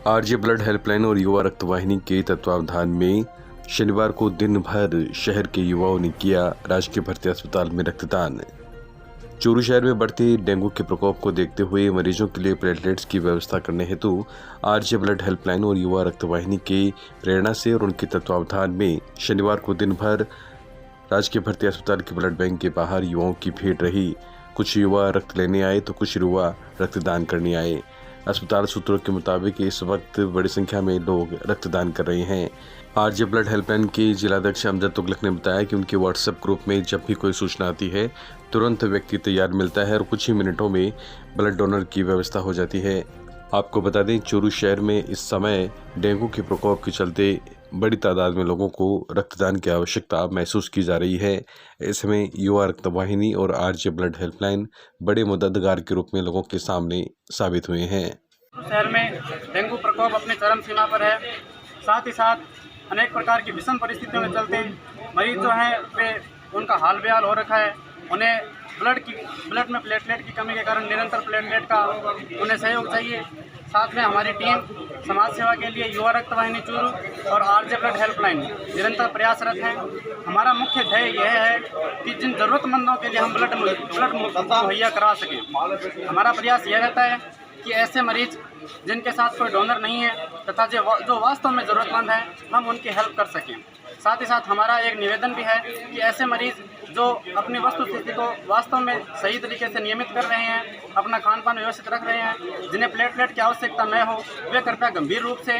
RJ blood helpline और युवा रक्तवाहिनी के तत्वावधान में शनिवार को दिन भर शहर के युवाओं ने किया राजकीय भर्ती अस्पताल में रक्तदान। चूरू शहर में बढ़ते डेंगू के प्रकोप को देखते हुए मरीजों के लिए प्लेटलेट्स की व्यवस्था करने हेतु आरजे ब्लड हेल्पलाइन और युवा रक्तवाहिनी की प्रेरणा से और उनके तत्वावधान में शनिवार को दिन भर राजकीय भर्ती अस्पताल के ब्लड बैंक के बाहर युवाओं की भीड़ रही। कुछ युवा रक्त लेने आए तो कुछ युवा रक्तदान करने आए। अस्पताल सूत्रों के मुताबिक इस वक्त बड़ी संख्या में लोग रक्तदान कर रहे हैं। आरजे ब्लड हेल्पलाइन के जिलाध्यक्ष अमजद तुगलक ने बताया कि उनके व्हाट्सएप ग्रुप में जब भी कोई सूचना आती है तुरंत व्यक्ति तैयार मिलता है और कुछ ही मिनटों में ब्लड डोनर की व्यवस्था हो जाती है। आपको बता दें, चूरू शहर में इस समय डेंगू के प्रकोप के चलते बड़ी तादाद में लोगों को रक्तदान की आवश्यकता महसूस की जा रही है। ऐसे में युवा रक्तवाहिनी और आरजे ब्लड हेल्पलाइन बड़े मददगार के रूप में लोगों के सामने साबित हुए हैं। शहर में डेंगू प्रकोप अपने चरम सीमा पर है। साथ ही साथ अनेक प्रकार की विषम परिस्थितियों के चलते मरीज जो हैं वे उनका हाल बेहाल हो रखा है। उन्हें ब्लड में प्लेटलेट की कमी के कारण निरंतर प्लेटलेट का उन्हें सहयोग चाहिए। साथ में हमारी टीम समाज सेवा के लिए युवा रक्तवाहिनी चूरू और आरजे ब्लड हेल्पलाइन निरंतर प्रयासरत हैं। हमारा मुख्य ध्येय यह है कि जिन ज़रूरतमंदों के लिए हम ब्लड मुहैया करा सकें। हमारा प्रयास यह रहता है कि ऐसे मरीज जिनके साथ कोई डोनर नहीं है तथा जो वास्तव में ज़रूरतमंद है हम उनकी हेल्प कर सकें। साथ ही साथ हमारा एक निवेदन भी है कि ऐसे मरीज जो अपनी वस्तु स्थिति को वास्तव में सही तरीके से नियमित कर रहे हैं, अपना खान पान व्यवस्थित रख रहे हैं, जिन्हें प्लेटलेट की आवश्यकता न हो, वे कृपया गंभीर रूप से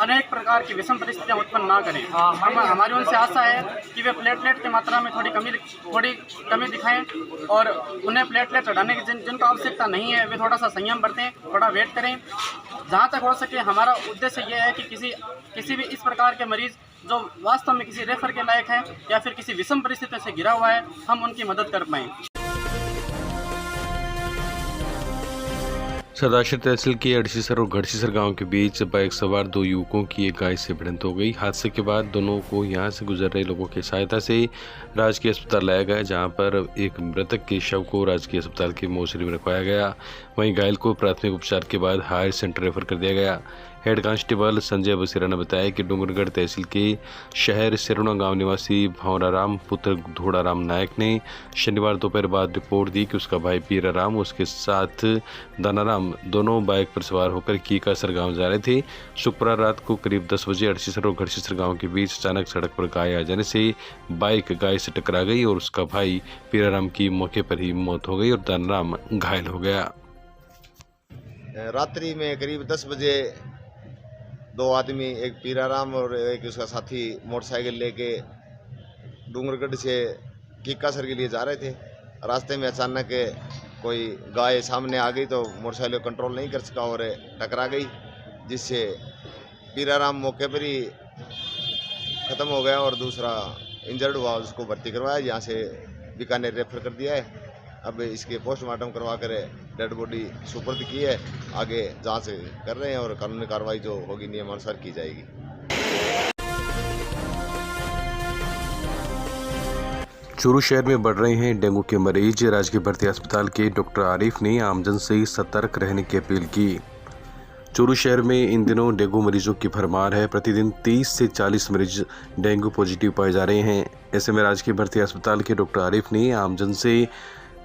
अनेक प्रकार की विषम परिस्थितियां उत्पन्न ना करें। हमारी उनसे आशा है कि वे प्लेटलेट की मात्रा में थोड़ी कमी दिखाएं और उन्हें प्लेटलेट हटाने की जिनको आवश्यकता नहीं है वे थोड़ा सा संयम बरतें, थोड़ा वेट करें। जहाँ तक हो सके हमारा उद्देश्य यह है कि किसी भी इस प्रकार के मरीज जो वास्तव में किसी रेफर के लायक है या फिर किसी विषम परिस्थितियों से घिरा हुआ है हम उनकी मदद कर पाएँ। सदाशिव तहसील के अड़सीसर और घड़सीसर गांव के बीच बाइक सवार दो युवकों की एक गाय से भिड़ंत हो गई। हादसे के बाद दोनों को यहां से गुजर रहे लोगों की सहायता से राजकीय अस्पताल लाया गया, जहां पर एक मृतक के शव को राजकीय अस्पताल के मोर्चरी में रखवाया गया। वहीं घायल को प्राथमिक उपचार के बाद हायर सेंटर रेफर कर दिया गया। हेड कांस्टेबल संजय बसेरा ने बताया कि डूंगरगढ़ तहसील के शहर सिरुणा गांव निवासी भंवराराम पुत्र धोड़ाराम नायक ने शनिवार दोपहर बाद रिपोर्ट दी कि उसका भाई पीराराम उसके साथ दानाराम दोनों बाइक पर सवार होकर कीकासर गांव जा रहे थे। शुक्रवार रात को करीब 10 बजे अड़सीसर और घड़सीसर गांव के बीच अचानक सड़क पर गाय आ जाने से बाइक गाय से टकरा गई और उसका भाई पीराराम की मौके पर ही मौत हो गई और दानाराम घायल हो गया। रात्रि में करीब 10 बजे दो आदमी, एक पीराराम और एक उसका साथी, मोटरसाइकिल लेके डूंगरगढ़ से कीकासर के लिए जा रहे थे। रास्ते में अचानक कोई गाय सामने आ गई तो मोटरसाइकिल को कंट्रोल नहीं कर सका और टकरा गई, जिससे पीराराम मौके पर ही ख़त्म हो गया और दूसरा इंजर्ड हुआ, उसको भर्ती करवाया, यहाँ से बीकानेर रेफर कर दिया है। अब इसके पोस्टमार्टम करवा कर डेड बॉडी सुपुर्द की है, आगे जांच कर रहे हैं और कानूनी कार्रवाई जो होगी नियमानुसार की जाएगी। चूरू शहर में बढ़ रहे हैं डेंगू के मरीज। राजकीय भर्ती अस्पताल के डॉक्टर आरिफ ने आमजन से सतर्क रहने की अपील की। चूरू शहर में इन दिनों डेंगू मरीजों की भरमार है। प्रतिदिन 30 से 40 मरीज डेंगू पॉजिटिव पाए जा रहे हैं। ऐसे में राजकीय भर्ती अस्पताल के डॉक्टर आरिफ ने आमजन से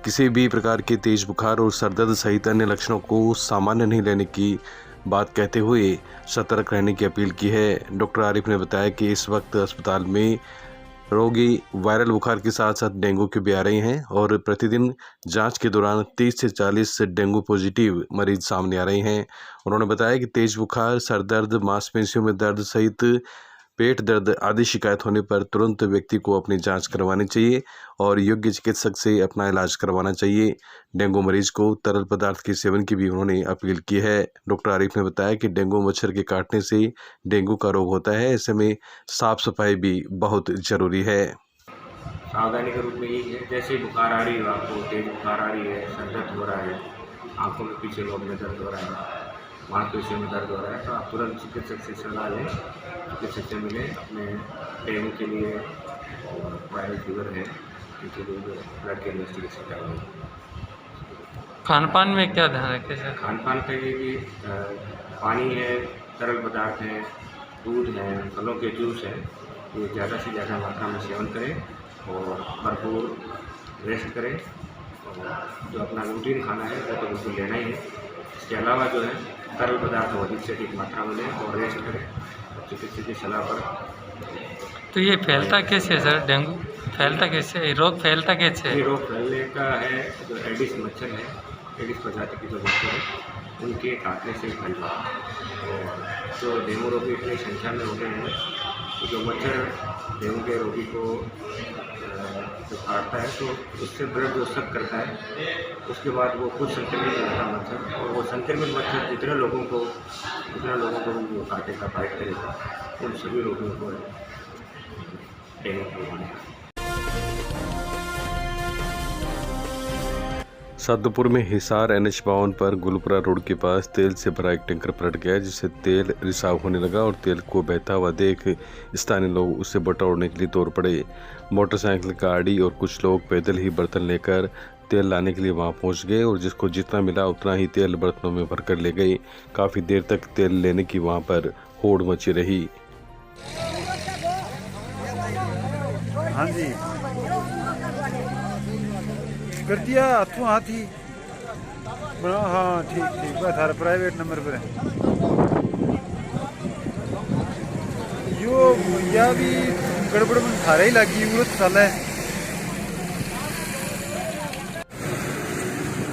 किसी भी प्रकार के तेज बुखार और सरदर्द सहित अन्य लक्षणों को सामान्य नहीं लेने की बात कहते हुए सतर्क रहने की अपील की है। डॉक्टर आरिफ ने बताया कि इस वक्त अस्पताल में रोगी वायरल बुखार के साथ साथ डेंगू के भी आ रहे हैं और प्रतिदिन जांच के दौरान 30 से 40 डेंगू पॉजिटिव मरीज सामने आ रहे हैं। उन्होंने बताया कि तेज बुखार, सरदर्द, मांसपेशियों में दर्द सहित पेट दर्द आदि शिकायत होने पर तुरंत व्यक्ति को अपनी जांच करवानी चाहिए और योग्य चिकित्सक से अपना इलाज करवाना चाहिए। डेंगू मरीज को तरल पदार्थ के सेवन की भी उन्होंने अपील की है। डॉक्टर आरिफ ने बताया कि डेंगू मच्छर के काटने से डेंगू का रोग होता है, ऐसे में साफ सफाई भी बहुत जरूरी है। सावधानी के रूप में यही है, जैसे बुखार आ रही है, आपको तेज बुखार आ रही है, सर दर्द हो रहा है, आंखों में पीछे लोब में दर्द हो रहा है, मांसपेशियों में दर्द हो रहा है, तो आप तुरंत चिकित्सक से सलाह लें, चिकित्सक से मिलें। अपने डेंगू के लिए और वायरल फीवर है इनके लिए ब्लड के इन्वेस्टिगेशन करवाएं। खान पान में क्या ध्यान रखें सर? खान पान का ये कि पानी है, तरल पदार्थ हैं, दूध हैं, फलों के जूस हैं, ये ज़्यादा से ज़्यादा मात्रा में सेवन करें और भरपूर रेस्ट करें। और जो अपना रूटीन खाना है वो तो बिल्कुल लेना ही है। इसके अलावा जो है तरल पदार्थ अधिक से अधिक मात्रा में लें और रेस्ट करें चिकित्सक की सलाह पर। तो ये फैलता कैसे है सर? डेंगू फैलता कैसे है? रोग फैलता कैसे ये है? रोग फैलने का है जो एडिस मच्छर है, एडिस प्रजाति की जो मच्छर है उनके काटने से फैलता है। और जो डेंगू रोगी इतनी संख्या में होते हैं तो जो मच्छर डेंगू के रोगी को जो काटता है तो उससे ब्लड जो सक करता है उसके बाद वो खुद संक्रमित रहता है मच्छर, और वो संक्रमित मच्छर जितने लोगों को वो काटेगा, बाइट करेगा, उन सभी रोगियों को डेंगू होने। सादुपुर में हिसार NH52 पर गुलपुरा रोड के पास तेल से भरा एक टैंकर पलट गया, जिससे तेल रिसाव होने लगा और तेल को बहता हुआ देख स्थानीय लोग उससे बटोरने के लिए दौड़ पड़े। मोटरसाइकिल, गाड़ी और कुछ लोग पैदल ही बर्तन लेकर तेल लाने के लिए वहां पहुंच गए और जिसको जितना मिला उतना ही तेल बर्तनों में भरकर ले गए। काफी देर तक तेल लेने की वहां पर होड़ मची रही। हाँ जी, कर दिया हाथों हाथ ही बना। हाँ ठीक बस हर प्राइवेट नंबर पर है यो। या भी गड़बड़ में थारा ही लगी उड़त साल है।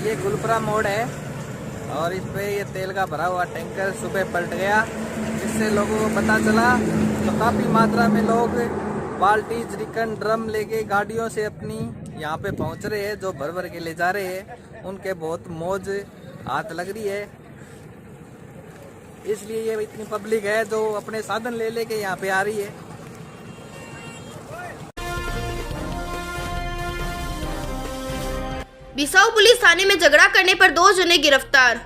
ये गुलपुरा मोड़ है और इस पे ये तेल का भरा हुआ टैंकर सुबह पलट गया, जिससे लोगों को पता चला तो काफ़ी मात्रा में लोग बाल्टी, जरिकन, ड्रम लेके गाड़ियों से अपनी यहाँ पे पहुँच रहे हैं। जो भर भर के ले जा रहे हैं उनके बहुत मौज हाथ लग रही है, इसलिए ये इतनी पब्लिक है जो अपने साधन ले लेके यहाँ पे आ रही है। बिसाऊ पुलिस थाने में झगड़ा करने पर 2 जने गिरफ्तार।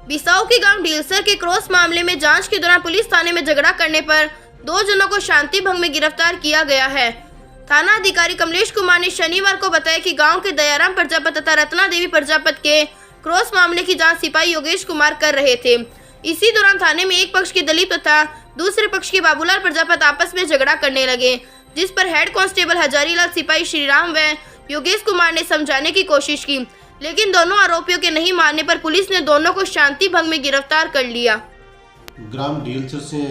बिसाऊ के गांव ढीलसर के क्रॉस मामले में जांच के दौरान पुलिस थाने में झगड़ा करने पर 2 जनों को शांति भंग में गिरफ्तार किया गया है। थाना अधिकारी कमलेश कुमार ने शनिवार को बताया कि गांव के दयाराम प्रजापत तथा रत्ना देवी प्रजापत के क्रॉस मामले की जांच सिपाही योगेश कुमार कर रहे थे। इसी दौरान थाने में एक पक्ष के दलीप तथा दूसरे पक्ष के बाबूलाल प्रजापत आपस में झगड़ा करने लगे, जिस पर हेड कांस्टेबल हजारीलाल, सिपाही श्रीराम व योगेश कुमार ने समझाने की कोशिश की, लेकिन दोनों आरोपियों के नहीं मानने पर पुलिस ने दोनों को शांति भंग में गिरफ्तार कर लिया। ग्राम ढीलसर से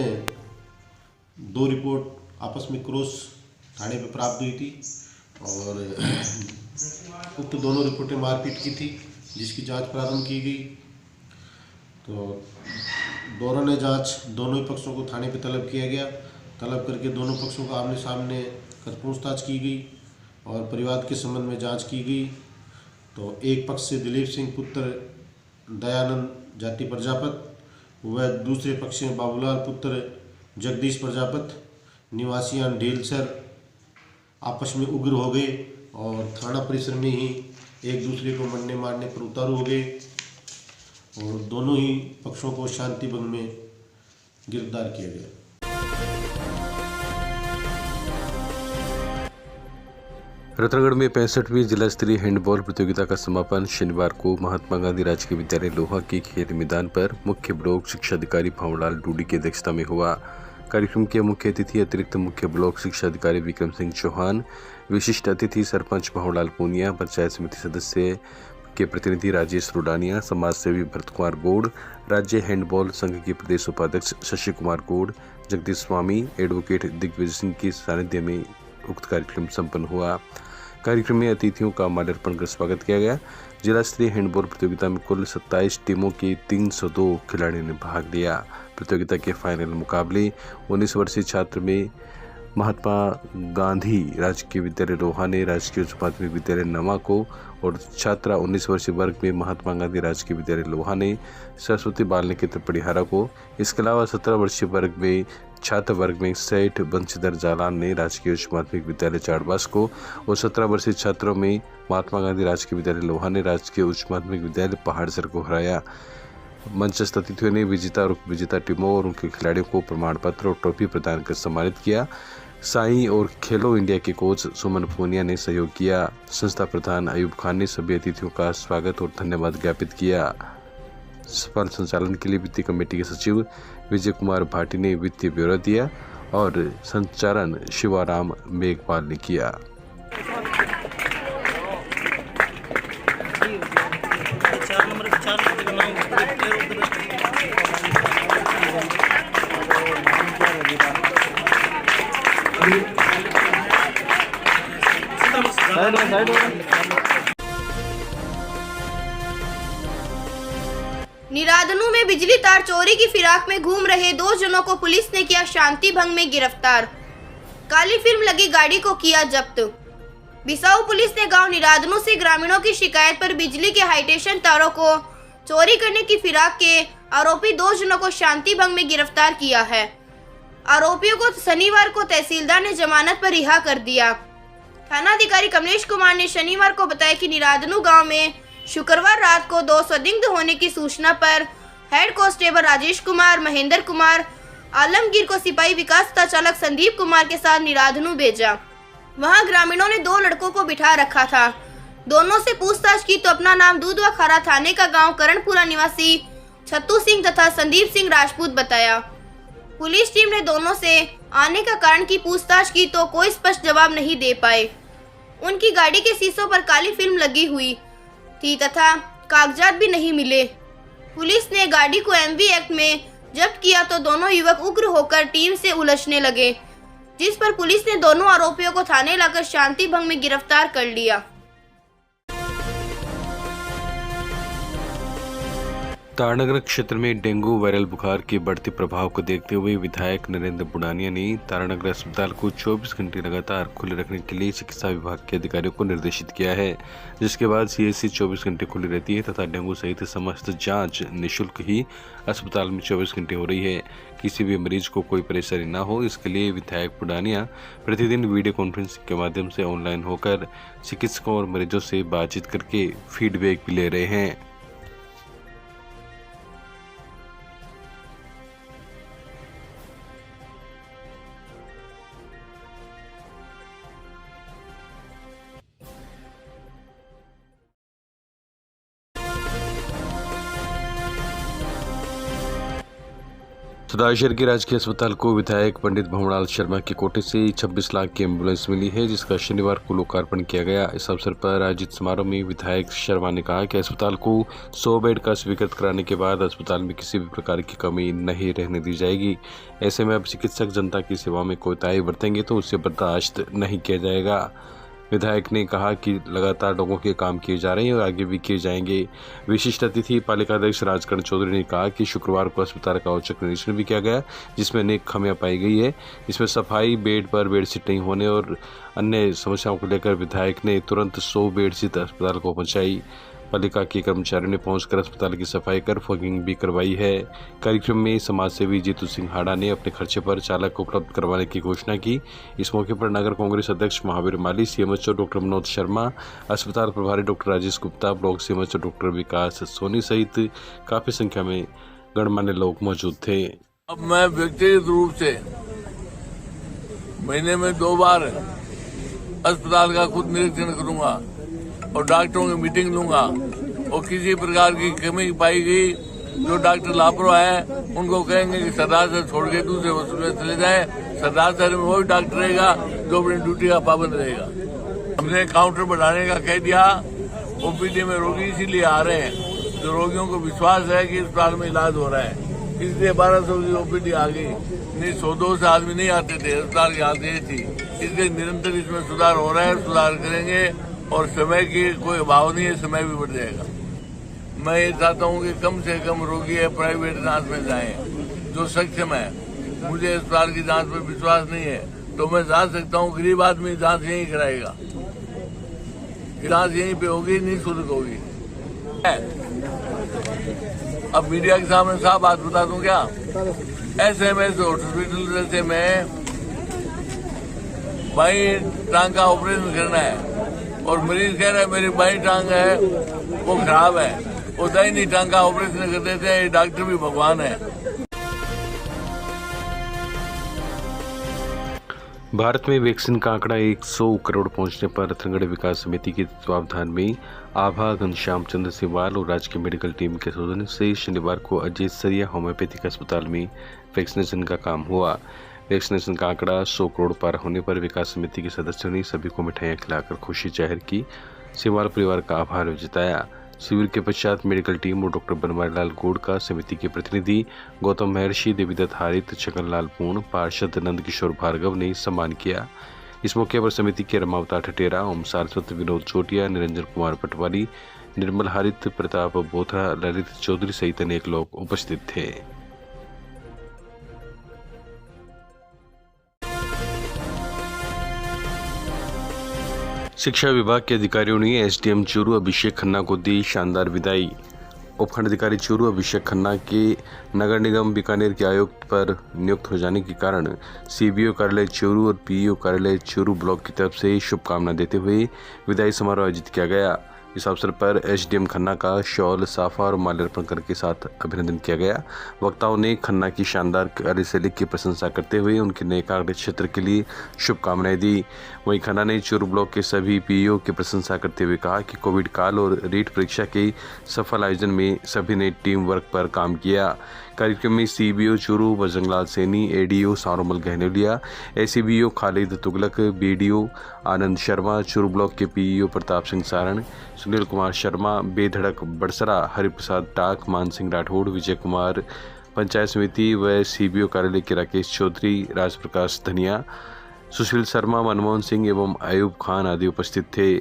2 रिपोर्ट आपस में क्रॉस थाने पे प्राप्त हुई थी और उक्त दोनों रिपोर्टें मारपीट की थी, जिसकी जांच प्रारंभ की गई। तो दोनों ने दोनों ही पक्षों को थाने पे तलब किया गया। तलब करके दोनों पक्षों को आमने सामने कर पूछताछ की गई और परिवार के संबंध में जांच की गई। तो एक पक्ष से दिलीप सिंह पुत्र दयानंद जाति प्रजापत व दूसरे पक्ष में बाबूलाल पुत्र जगदीश प्रजापत निवासी ढीलसर आपस में उग्र हो गए और थाना परिसर में ही एक दूसरे को मरने मारने पर उतारू हो गए और दोनों ही पक्षों को शांति भंग में गिरफ्तार किया गया। रतनगढ़ में 65वीं जिला स्तरीय हैंडबॉल प्रतियोगिता का समापन शनिवार को महात्मा गांधी राजकीय विद्यालय लोहा के खेल मैदान पर मुख्य ब्लॉक शिक्षा अधिकारी भावलाल डूडी की अध्यक्षता में हुआ। कार्यक्रम के मुख्य अतिथि अतिरिक्त मुख्य ब्लॉक शिक्षा अधिकारी विक्रम सिंह चौहान, विशिष्ट अतिथि सरपंच भावलाल पूनिया, पंचायत समिति सदस्य के प्रतिनिधि राजेश रोडानिया, समाज सेवी भरत कुमार गौड़, राज्य हैंडबॉल संघ के प्रदेश उपाध्यक्ष शशि कुमार गौड़, जगदीश स्वामी, एडवोकेट दिग्विजय सिंह की सानिध्य में उक्त कार्यक्रम संपन्न हुआ। कार्यक्रम में अतिथियों का माल्यार्पण कर स्वागत किया गया। जिला स्तरीय हैंडबॉल प्रतियोगिता में कुल 27 टीमों के 302 खिलाड़ियों ने भाग लिया। प्रतियोगिता के फाइनल मुकाबले 19 वर्षीय छात्र में महात्मा गांधी राजकीय विद्यालय लोहा ने राजकीय उच्च माध्यमिक विद्यालय नमा को और छात्रा 19 वर्षीय वर्ग में महात्मा गांधी राजकीय विद्यालय लोहा ने सरस्वती बाल निकेतन पड़िहारा को। इसके अलावा 17 वर्षीय वर्ग में छात्र वर्ग में सेठ बंशीधर जालान ने राजकीय उच्च माध्यमिक विद्यालय चाड़बास को और 17 वर्षीय छात्रों में महात्मा गांधी राजकीय विद्यालय लोहा ने राजकीय उच्च माध्यमिक विद्यालय पहाड़सर को हराया। मंचस्थ अतिथियों ने विजेता और उपविजेता टीमों और उनके खिलाड़ियों को प्रमाण पत्र और ट्रॉफी प्रदान कर सम्मानित किया। साई और खेलो इंडिया के कोच सुमन पूनिया ने सहयोग किया। संस्था प्रधान अयूब खान ने सभी अतिथियों का स्वागत और धन्यवाद ज्ञापित किया। सफल संचालन के लिए वित्तीय कमेटी के सचिव विजय कुमार भाटी ने वित्तीय ब्यौरा दिया और संचालन शिवाराम मेघवाल ने किया। निरादनू में बिजली तार चोरी की फिराक में घूम रहे 2 जनों को पुलिस ने किया शांति भंग में गिरफ्तार। काली फिल्म लगी गाड़ी को किया जब्त। बिसाऊ पुलिस ने गांव निरादनू से ग्रामीणों की शिकायत पर बिजली के हाईटेंशन तारों को चोरी करने की फिराक के आरोपी 2 जनों को शांति भंग में गिरफ्तार किया है। आरोपियों को शनिवार को तहसीलदार ने जमानत पर रिहा कर दिया। थानाधिकारी कमलेश कुमार ने शनिवार को बताया कि निरादनू गांव में शुक्रवार रात को 2 संदिग्ध होने की सूचना पर हेड कांस्टेबल राजेश कुमार, महेंद्र कुमार, आलमगीर को सिपाही विकास तथा चालक संदीप कुमार के साथ निरादनू भेजा। वहां ग्रामीणों ने 2 लड़कों को बिठा रखा था। दोनों से पूछताछ की तो अपना नाम दूधवा खारा थाने का गांव करणपुरा निवासी छत्तू सिंह तथा संदीप सिंह राजपूत बताया। पुलिस टीम ने दोनों से आने का कारण की पूछताछ की तो कोई स्पष्ट जवाब नहीं दे पाए। उनकी गाड़ी के शीशों पर काली फिल्म लगी हुई थी तथा कागजात भी नहीं मिले। पुलिस ने गाड़ी को एमवी एक्ट में जब्त किया तो दोनों युवक उग्र होकर टीम से उलझने लगे, जिस पर पुलिस ने दोनों आरोपियों को थाने लाकर शांति भंग में गिरफ्तार कर लिया। तारानगर क्षेत्र में डेंगू वायरल बुखार के बढ़ते प्रभाव को देखते हुए विधायक नरेंद्र बुढ़ानिया ने तारानगर अस्पताल को 24 घंटे लगातार खुले रखने के लिए चिकित्सा विभाग के अधिकारियों को निर्देशित किया है, जिसके बाद सीएचसी 24 घंटे खुली रहती है तथा डेंगू सहित समस्त जांच निःशुल्क ही अस्पताल में 24 घंटे हो रही है। किसी भी मरीज को कोई परेशानी न हो, इसके लिए विधायक बुढ़ानिया प्रतिदिन वीडियो कॉन्फ्रेंसिंग के माध्यम से ऑनलाइन होकर चिकित्सकों और मरीजों से बातचीत करके फीडबैक भी ले रहे हैं। सदाशहर के राजकीय अस्पताल को विधायक पंडित भंवरलाल शर्मा की कोटे से 26 लाख की एम्बुलेंस मिली है, जिसका शनिवार को लोकार्पण किया गया। इस अवसर पर आयोजित समारोह में विधायक शर्मा ने कहा कि अस्पताल को 100 बेड का स्वीकृत कराने के बाद अस्पताल में किसी भी प्रकार की कमी नहीं रहने दी जाएगी। ऐसे में अब चिकित्सक जनता की सेवा में कोताही बरतेंगे तो उसे बर्दाश्त नहीं किया जाएगा। विधायक ने कहा कि लगातार लोगों के काम किए जा रहे हैं और आगे भी किए जाएंगे। विशिष्ट अतिथि पालिका अध्यक्ष राजकरण चौधरी ने कहा कि शुक्रवार को अस्पताल का औचक निरीक्षण भी किया गया, जिसमें अनेक खामियां पाई गई है। इसमें सफाई, बेड पर बेडशीट नहीं होने और अन्य समस्याओं को लेकर विधायक ने तुरंत 100 बेडशीट अस्पताल को पहुंचाई। पालिका के कर्मचारियों ने पहुंचकर अस्पताल की सफाई कर फॉगिंग भी करवाई है। कार्यक्रम में समाजसेवी जीतू सिंह हाड़ा ने अपने खर्चे पर चालक उपलब्ध करवाने की घोषणा की। इस मौके पर नगर कांग्रेस अध्यक्ष महावीर माली, सीएमएचओ डॉक्टर मनोज शर्मा, अस्पताल प्रभारी doctor Rajesh Gupta, block CMHO doctor Vikas Soni सहित काफी संख्या में गणमान्य लोग मौजूद थे। अब मैं व्यक्तिगत रूप से महीने में 2 बार अस्पताल का खुद निरीक्षण करूंगा और डॉक्टरों की मीटिंग लूंगा और किसी प्रकार की कमी पाई गई, जो डॉक्टर लापरवाह है उनको कहेंगे कि सरदार सर छोड़ के दूसरे हॉस्पिटल में चले जाए। सरदार सर में वही डॉक्टर रहेगा जो अपनी ड्यूटी का पाबंद रहेगा। हमने काउंटर बढ़ाने का कह दिया। ओपीडी में रोगी इसीलिए आ रहे हैं जो रोगियों को विश्वास है कि अस्पताल में इलाज हो रहा है, इसलिए 1200 की ओपीडी आ गई। नहीं 100-200 आदमी नहीं आते थे, अस्पताल की हालत ये थी। इसलिए निरंतर इसमें सुधार हो रहा है, सुधार करेंगे और समय की कोई अभाव नहीं है, समय भी बढ़ जाएगा। मैं ये चाहता हूँ कि कम से कम रोगी है प्राइवेट जांच में जाएं जो सक्षम है। मुझे अस्पताल की जांच पर विश्वास नहीं है तो मैं जान सकता हूँ गरीब आदमी जांच यहीं कराएगा, जांच यहीं पे होगी, निःशुल्क होगी। अब मीडिया के सामने साफ बात बता दूं क्या, SMS हॉस्पिटल जैसे में बाई टांग का ऑपरेशन करना है और मरीज कह रहा है मेरी बाई टांग है वो खराब है, वो दाहिनी टांग का ऑपरेशन कर देते हैं। ये डॉक्टर भी भगवान है। भारत में वैक्सीन का आंकड़ा 100 करोड़ पहुंचने पर रतनगढ़ विकास समिति के तत्वावधान में आभा घनश्याम चंद्र सिवाल और राज्य की मेडिकल टीम के सौजन्य से शनिवार को अजय सरिया होम्योपैथिक अस्पताल में वैक्सीनेशन का काम हुआ। वैक्सीनेशन का आंकड़ा 100 करोड़ पार होने पर विकास समिति के सदस्यों ने सभी को मिठाइयां खिलाकर खुशी जाहिर की। सिवाल परिवार का आभार जताया। शिविर के पश्चात मेडिकल टीम और डॉक्टर बनवारीलाल गौड़ का समिति के प्रतिनिधि गौतम महर्षि, देवीदत्त हारित, छगनलाल पूर्ण, पार्षद नंद किशोर भार्गव ने सम्मान किया। इस मौके पर समिति के रमावता ठटेरा, ओम सारस्वत, विनोद चोटिया, निरंजन कुमार पटवारी, निर्मल हारित, प्रताप बोथरा, ललित चौधरी सहित अनेक लोग उपस्थित थे। शिक्षा विभाग के अधिकारियों ने एसडीएम चूरू अभिषेक खन्ना को दी शानदार विदाई। उपखंड अधिकारी चूरू अभिषेक खन्ना के नगर निगम बीकानेर के आयुक्त पर नियुक्त हो जाने के कारण सीबीओ कार्यालय चूरू और पीईओ कार्यालय चूरू ब्लॉक की तरफ से शुभकामना देते हुए विदाई समारोह आयोजित किया गया। इस अवसर पर एसडीएम खन्ना का शॉल, साफा और माल्यार्पण करके साथ अभिनंदन किया गया। वक्ताओं ने खन्ना की शानदार कार्यशैली की प्रशंसा करते हुए उनके नए कार्य क्षेत्र के लिए शुभकामनाएं दी। वहीं खन्ना ने चूरू ब्लॉक के सभी पीईओ की प्रशंसा करते हुए कहा कि कोविड काल और रीट परीक्षा के सफल आयोजन में सभी ने टीम वर्क पर काम किया। कार्यक्रम में CBO Churu Bajranglal Saini, ADO Saromal Gahnoliya, ACBO Khalid Tughlaq, BDO Anand Sharma, Churu block के पीईओ प्रताप सिंह सारण, सुनील कुमार शर्मा, बेधड़क बड़सरा, हरिप्रसाद टाक, मान सिंह राठौड़, विजय कुमार, पंचायत समिति व सीबीओ कार्यालय के राकेश चौधरी, राजप्रकाश धनिया, सुशील शर्मा, मनमोहन सिंह एवं अयूब खान आदि उपस्थित थे।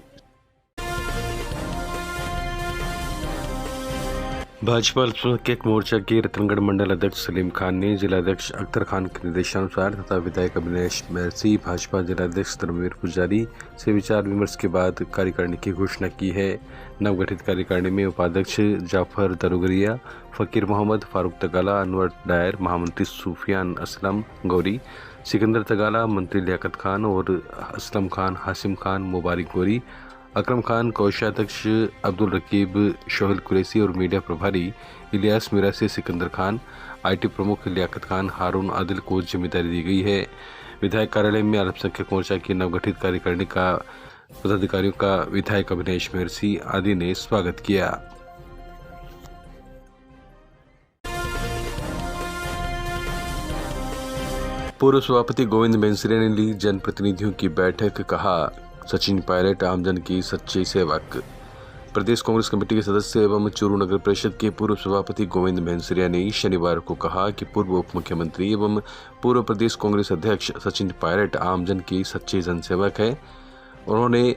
भाजपा अल्पसंख्यक मोर्चा के रतनगढ़ मंडल अध्यक्ष सलीम खान ने जिलाध्यक्ष अख्तर खान के निर्देशानुसार तथा विधायक अभिनेश महर्षि, भाजपा जिलाध्यक्ष धर्मवीर पुजारी से विचार विमर्श के बाद कार्यकारिणी की घोषणा की है। नवगठित कार्यकारिणी में उपाध्यक्ष जाफर दरुगरिया, फकीर मोहम्मद, फारूक तगाला, अनवर डायर, महामंत्री सूफियान असलम गौरी, सिकंदर तगाला, मंत्री लियाकत खान और असलम खान, हासिम खान, मुबारक गौरी, अकरम खान, कोषाध्यक्ष अब्दुल रकीब, शोहल कुरैशी और मीडिया प्रभारी इलियास मीरा से सिकंदर खान, आईटी प्रमुख लियाकत खान, हारून आदिल को जिम्मेदारी दी गई है। विधायक कार्यालय में अल्पसंख्यक मोर्चा की नवगठित कार्यकारिणी का पदाधिकारियों का विधायक अभिनेश महर्षि आदि ने स्वागत किया। पूर्व सभापति गोविंद बेंसरिया ने ली जनप्रतिनिधियों की बैठक, कहा सचिन पायलट आमजन की सच्चे सेवक। प्रदेश कांग्रेस कमेटी के सदस्य एवं चूरू नगर परिषद के पूर्व सभापति गोविंद बेंसरिया ने शनिवार को कहा कि पूर्व उप मुख्यमंत्री एवं पूर्व प्रदेश कांग्रेस अध्यक्ष सचिन पायलट आमजन के सच्चे जनसेवक है। उन्होंने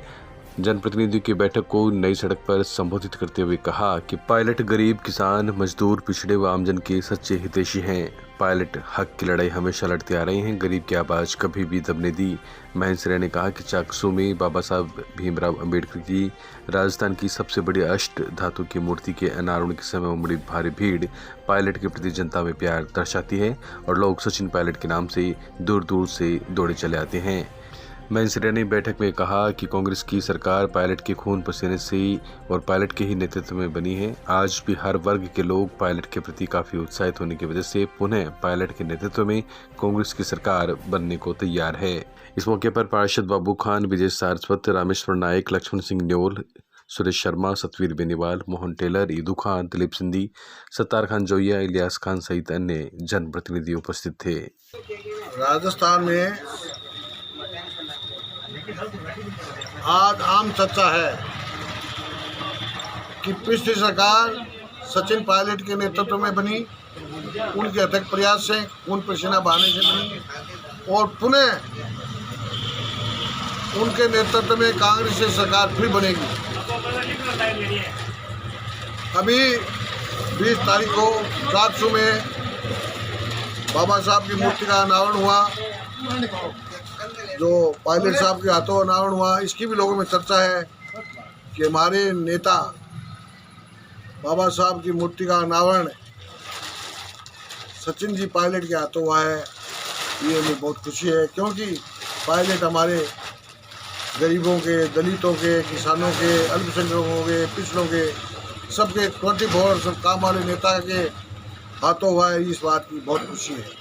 जनप्रतिनिधियों की बैठक को नई सड़क पर संबोधित करते हुए कहा कि पायलट गरीब, किसान, मजदूर, पिछड़े व आमजन के सच्चे हितैषी हैं। पायलट हक की लड़ाई हमेशा लड़ते आ रहे हैं, गरीब की आवाज़ कभी भी दबने दी। महंसरिया ने कहा कि चाकसू में बाबा साहब भीमराव अंबेडकर की राजस्थान की सबसे बड़ी अष्ट धातु की मूर्ति के अनावरण के समय उमड़ी भारी भीड़ पायलट के प्रति जनता में प्यार दर्शाती है और लोग सचिन पायलट के नाम से दूर दूर से दौड़े चले आते हैं। महंसरिया ने बैठक में कहा कि कांग्रेस की सरकार पायलट के खून पसीने से और पायलट के ही नेतृत्व में बनी है। आज भी हर वर्ग के लोग पायलट के प्रति काफी उत्साहित होने की वजह से पुनः पायलट के नेतृत्व में कांग्रेस की सरकार बनने को तैयार है। इस मौके पर पार्षद बाबू खान, विजय सारस्वत, रामेश्वर नायक, लक्ष्मण सिंह न्योल, सुरेश शर्मा, सतवीर बेनीवाल, मोहन टेलर, ईदू खान, दिलीप सिंधी, सत्तार खान जोइया, इलियास खान सहित अन्य जनप्रतिनिधि उपस्थित थे। राजस्थान में आज आम चर्चा है कि पिछली सरकार सचिन पायलट के नेतृत्व में बनी, उनके अथक प्रयास से, खून पसीना बहाने से बनी और पुनः उनके नेतृत्व में कांग्रेस की सरकार फिर बनेगी। अभी 20 तारीख को चाकसू में बाबा साहब की मूर्ति का अनावरण हुआ, जो पायलट साहब के हाथों अनावरण हुआ। इसकी भी लोगों में चर्चा है कि हमारे नेता बाबा साहब की मूर्ति का अनावरण सचिन जी पायलट के हाथों हुआ है। ये हमें बहुत खुशी है, क्योंकि पायलट हमारे गरीबों के, दलितों के, किसानों के, अल्पसंख्यकों के, पिछड़ों के, सबके 24 सब काम वाले नेता के हाथों हुआ है। इस बात की बहुत खुशी है।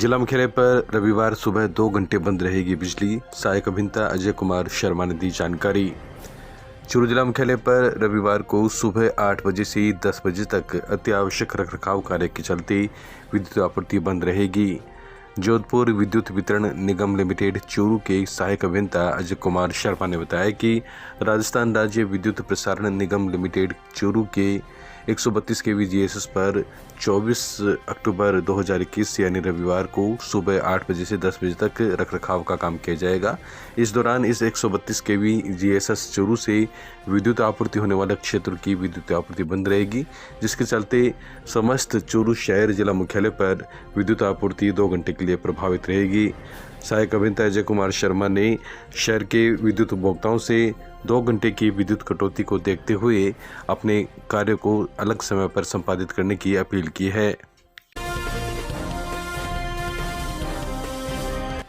जिला मुख्यालय पर रविवार सुबह 2 घंटे बंद रहेगी बिजली, सहायक अभियंता अजय कुमार शर्मा ने दी जानकारी। चूरू जिला मुख्यालय पर रविवार को सुबह 8 बजे से 10 बजे तक अत्यावश्यक रखरखाव कार्य के चलते विद्युत आपूर्ति बंद रहेगी। जोधपुर विद्युत वितरण निगम लिमिटेड चूरू के सहायक अभियंता अजय कुमार शर्मा ने बताया कि राजस्थान राज्य विद्युत प्रसारण निगम लिमिटेड चूरू के 132 kV GSS पर 24 अक्टूबर 2021 यानी रविवार को सुबह 8 बजे से 10 बजे तक रखरखाव का काम किया जाएगा। इस दौरान इस 132 kV GSS चूरू से विद्युत आपूर्ति होने वाले क्षेत्र की विद्युत आपूर्ति बंद रहेगी, जिसके चलते समस्त चूरू शहर जिला मुख्यालय पर विद्युत आपूर्ति 2 घंटे के लिए प्रभावित रहेगी। सहायक अभियंता अजय कुमार शर्मा ने शहर के विद्युत उपभोक्ताओं से 2 घंटे की विद्युत कटौती को देखते हुए अपने कार्य को अलग समय पर संपादित करने की अपील की है।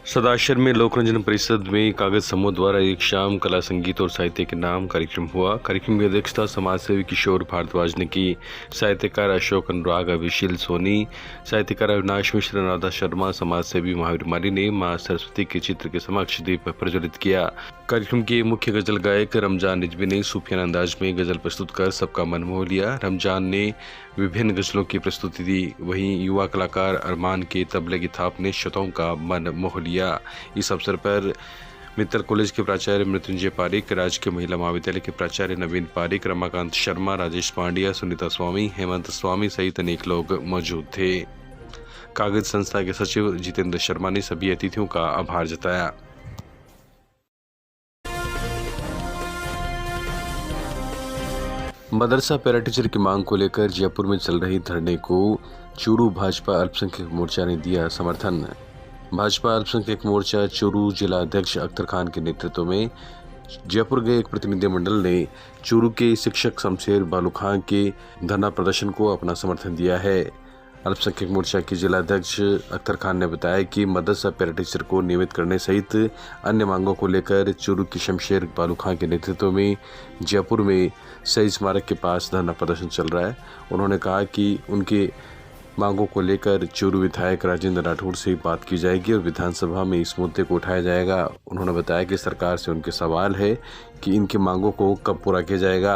सदाशर में लोकरंजन परिषद में कागज समूह द्वारा एक शाम कला संगीत और साहित्य के नाम कार्यक्रम हुआ। कार्यक्रम की अध्यक्षता समाजसेवी किशोर भारद्वाज ने की। साहित्यकार अशोक अनुराग, अभिशील सोनी, साहित्यकार अविनाश मिश्र, राधा शर्मा, समाजसेवी महावीर माली ने मां सरस्वती के चित्र के समक्ष दीप प्रज्वलित किया। कार्यक्रम के मुख्य गजल गायक रमजान रिजवी ने सूफियाना अंदाज में गजल प्रस्तुत कर सबका मन मोह लिया। रमजान ने विभिन्न गजलों की प्रस्तुति दी, वहीं युवा कलाकार अरमान के तबले की थाप ने श्रोताओं का मन मोह लिया। इस अवसर पर मित्तल कॉलेज के प्राचार्य मृत्युंजय पारिक, राजकीय महिला महाविद्यालय के प्राचार्य नवीन पारिक, रमाकांत शर्मा, राजेश पांड्या, सुनीता स्वामी, हेमंत स्वामी सहित अनेक लोग मौजूद थे। कागज संस्था के सचिव जितेंद्र शर्मा ने सभी अतिथियों का आभार जताया। मदरसा पैरा टीचर की मांग को लेकर जयपुर में चल रही धरने को चूरू भाजपा अल्पसंख्यक मोर्चा ने दिया समर्थन। भाजपा अल्पसंख्यक मोर्चा चूरू जिला अध्यक्ष अख्तर खान के नेतृत्व में जयपुर गए एक प्रतिनिधिमंडल ने चूरू के शिक्षक शमशेर बालू खान के धरना प्रदर्शन को अपना समर्थन दिया है। अल्पसंख्यक मोर्चा के जिला अध्यक्ष अख्तर खान ने बताया कि मदरसा पैरा टीचर को नियमित करने सहित अन्य मांगों को लेकर चूरू की शमशेर बालू खान के नेतृत्व में जयपुर में शहीद स्मारक के पास धरना प्रदर्शन चल रहा है। उन्होंने कहा कि उनके मांगों को लेकर चूरू विधायक राजेंद्र राठौड़ से बात की जाएगी और विधानसभा में इस मुद्दे को उठाया जाएगा। उन्होंने बताया कि सरकार से उनके सवाल है कि इनकी मांगों को कब पूरा किया जाएगा।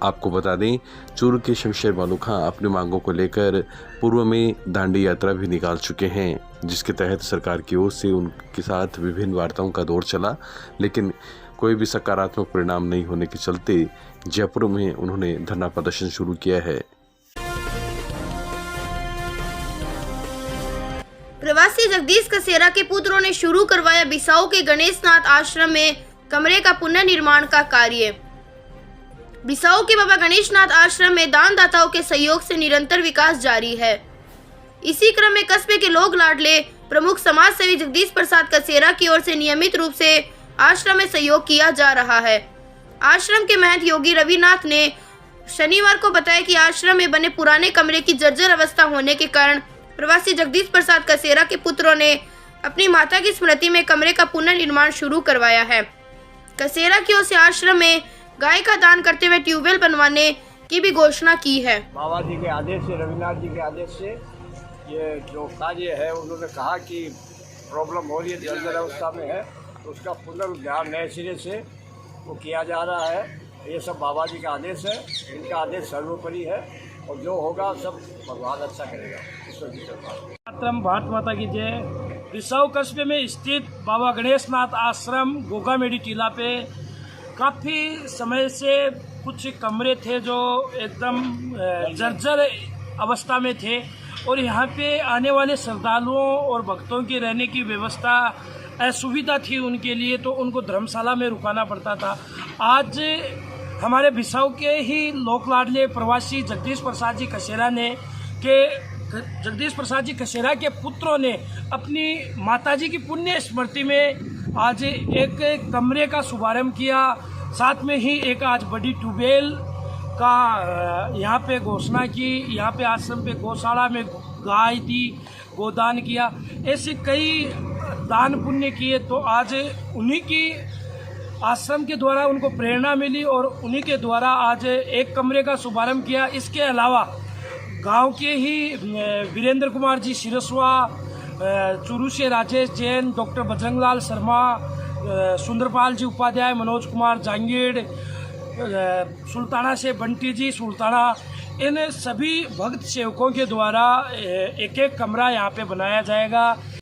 आपको बता दें, चूरू के शमशेर बालू खां अपनी मांगों को लेकर पूर्व में दांडी यात्रा भी निकाल चुके हैं, जिसके तहत सरकार की ओर से उनके साथ विभिन्न वार्ताओं का दौर चला, लेकिन कोई भी सकारात्मक परिणाम नहीं होने के चलते जयपुर में उन्होंने धरना प्रदर्शन शुरू किया है। प्रवासी जगदीश कसेरा के पुत्रों ने शुरू करवाया बिसाऊ के गणेशनाथ आश्रम में कमरे का पुनर्निर्माण का कार्य। बिसाऊ के बाबा गणेशनाथ आश्रम में दानदाताओं के सहयोग से निरंतर विकास जारी है। इसी क्रम में कस्बे के लोक लाडले प्रमुख समाज सेवी जगदीश प्रसाद कसेरा की ओर से नियमित रूप से आश्रम में सहयोग किया जा रहा है। आश्रम के महंत योगी रविनाथ ने शनिवार को बताया कि आश्रम में बने पुराने कमरे की जर्जर अवस्था होने के कारण प्रवासी जगदीश प्रसाद कसेरा के पुत्रों ने अपनी माता की स्मृति में कमरे का पुनर्निर्माण शुरू करवाया है। कसेरा की ओर से आश्रम में गाय का दान करते हुए ट्यूबवेल बनवाने की भी घोषणा की है। बाबा जी के आदेश से, रविनाथ जी के आदेश से ये जो कार्य है, उन्होंने कहा कि प्रॉब्लम हो रही है, जर्जर अवस्था में है, तो उसका पुनरुद्धार नए सिरे से वो किया जा रहा है। ये सब बाबा जी का आदेश है, इनका आदेश सर्वोपरि है और जो होगा सब भगवान अच्छा करेगा। भारत माता की जय। बिसाऊ कस्बे में स्थित बाबा गणेशनाथ आश्रम गोगामेडी टीला पे काफ़ी समय से कुछ कमरे थे जो एकदम जर्जर अवस्था में थे और यहाँ पे आने वाले श्रद्धालुओं और भक्तों की रहने की व्यवस्था असुविधा थी उनके लिए, तो उनको धर्मशाला में रुकाना पड़ता था। आज हमारे बिसाऊ के ही लोक लाडले प्रवासी जगदीश प्रसाद जी कसेरा ने जगदीश प्रसाद जी कसेरा के पुत्रों ने अपनी माताजी की पुण्य स्मृति में आज एक कमरे का शुभारंभ किया। साथ में ही एक आज बड़ी ट्यूबवेल का यहाँ पे घोषणा की। यहाँ पे आश्रम पे गौशाला में गाय दी, गोदान किया, ऐसे कई दान पुण्य किए। तो आज उन्हीं की आश्रम के द्वारा उनको प्रेरणा मिली और उन्हीं के द्वारा आज एक कमरे का शुभारंभ किया। इसके अलावा गांव के ही वीरेंद्र कुमार जी सिरस्वा, चूरू से राजेश जैन, डॉक्टर बजरंगलाल शर्मा, सुंदरपाल जी उपाध्याय, मनोज कुमार जांगीड़, सुल्ताना से बंटी जी सुल्ताना, इन सभी भक्त सेवकों के द्वारा एक एक कमरा यहाँ पे बनाया जाएगा।